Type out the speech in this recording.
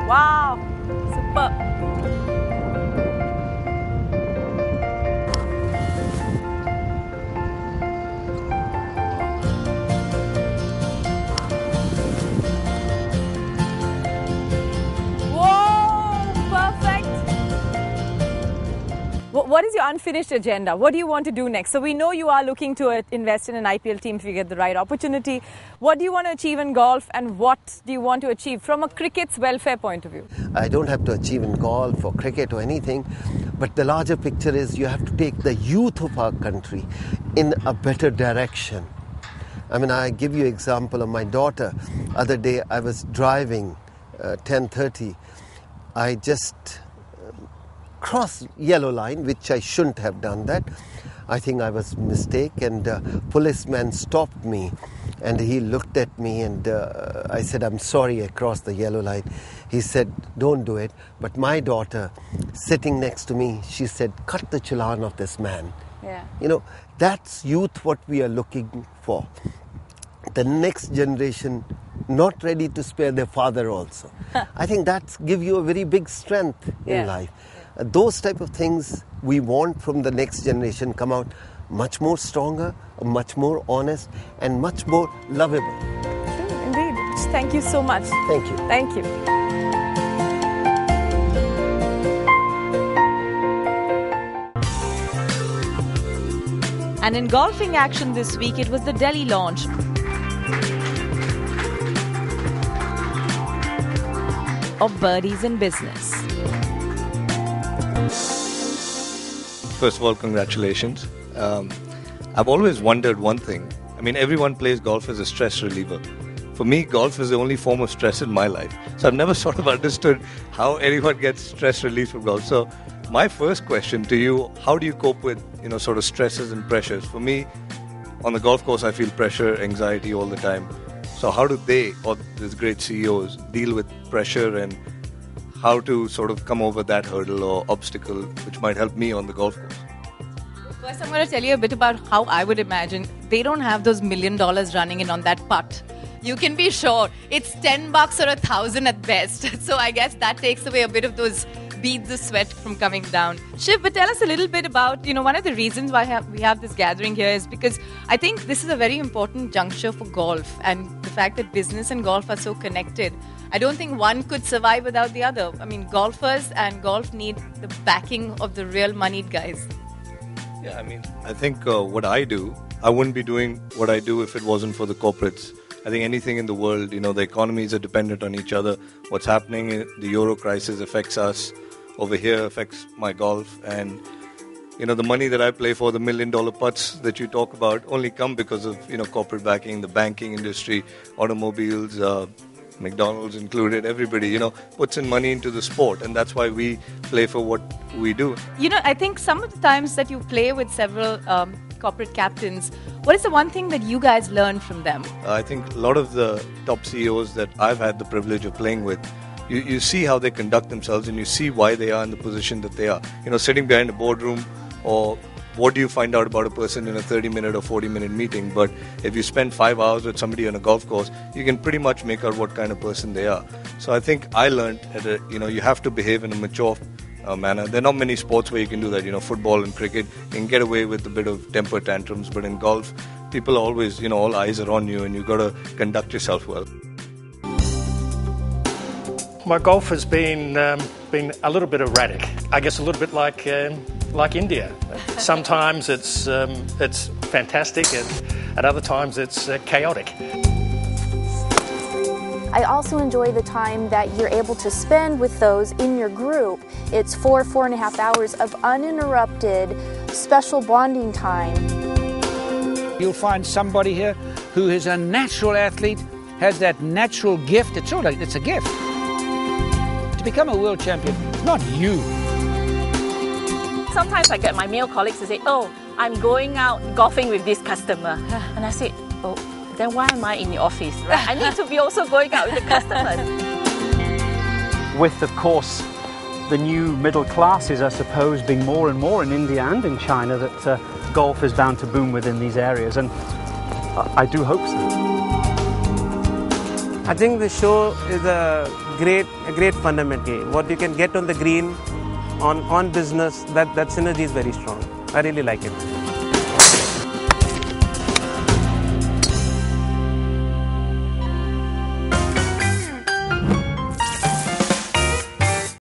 Wow, superb. What is your unfinished agenda? What do you want to do next? So we know you are looking to invest in an IPL team if you get the right opportunity. What do you want to achieve in golf, and what do you want to achieve from a cricket's welfare point of view? I don't have to achieve in golf or cricket or anything, but the larger picture is you have to take the youth of our country in a better direction. I mean, I give you an example of my daughter. Other day I was driving 10:30. I just crossed yellow line, which I shouldn't have done that. I think I was mistaken, and policeman stopped me, and he looked at me, and I said, "I'm sorry, I crossed the yellow line." He said, "Don't do it." But my daughter, sitting next to me, she said, "Cut the challan of this man." Yeah. You know, that's youth what we are looking for. The next generation not ready to spare their father also. I think that gives you a very big strength in life. Those type of things we want from the next generation come out much more stronger, much more honest, and much more lovable. True, indeed. Thank you so much. Thank you. Thank you. And in golfing action this week, it was the Delhi launch of Birdies in Business. First of all, congratulations. I've always wondered one thing. I mean, everyone plays golf as a stress reliever. For me, golf is the only form of stress in my life. So I've never sort of understood how anyone gets stress relief from golf. So my first question to you, how do you cope with, sort of stresses and pressures? For me, on the golf course, I feel pressure, anxiety all the time. So how do they, or these great CEOs, deal with pressure, and how to sort of come over that hurdle or obstacle which might help me on the golf course? First, I'm going to tell you a bit about how I would imagine. They don't have those $1 million running in on that putt. You can be sure it's $10 or $1,000 at best. So I guess that takes away a bit of those beads of sweat from coming down. Shiv, but tell us a little bit about, one of the reasons why we have this gathering here is because I think this is a very important juncture for golf, and the fact that business and golf are so connected. I don't think one could survive without the other. I mean, golfers and golf need the backing of the real moneyed guys. Yeah, I mean, I think what I do, I wouldn't be doing what I do if it wasn't for the corporates. I think anything in the world, the economies are dependent on each other. What's happening in the Euro crisis affects us. Over here affects my golf. And, the money that I play for, the $1 million putts that you talk about, only come because of, corporate backing, the banking industry, automobiles, McDonald's included, everybody, puts in money into the sport, and that's why we play for what we do. I think some of the times that you play with several corporate captains, what is the one thing that you guys learn from them? I think a lot of the top CEOs that I've had the privilege of playing with, you see how they conduct themselves, and you see why they are in the position that they are. Sitting behind a boardroom, or what do you find out about a person in a 30-minute or 40-minute meeting? But if you spend 5 hours with somebody on a golf course, you can pretty much make out what kind of person they are. So I think I learned that you have to behave in a mature manner. There are not many sports where you can do that. Football and cricket, you can get away with a bit of temper tantrums. But in golf, people are always, all eyes are on you, and you've got to conduct yourself well. My golf has been a little bit erratic. I guess a little bit like India. Sometimes it's fantastic, and at other times it's chaotic. I also enjoy the time that you're able to spend with those in your group. It's 4.5 hours of uninterrupted special bonding time. You'll find somebody here who is a natural athlete, has that natural gift. It's a gift. To become a world champion, it's not you. Sometimes I get my male colleagues to say, "Oh, I'm going out golfing with this customer." And I say, "Oh, then why am I in the office? Right? I need to be also going out with the customers." With, of course, the new middle classes, I suppose, being more and more in India and in China, that golf is bound to boom within these areas, and I do hope so. I think the show is a great fundament game. What you can get on the green, on business, that synergy is very strong. I really like it.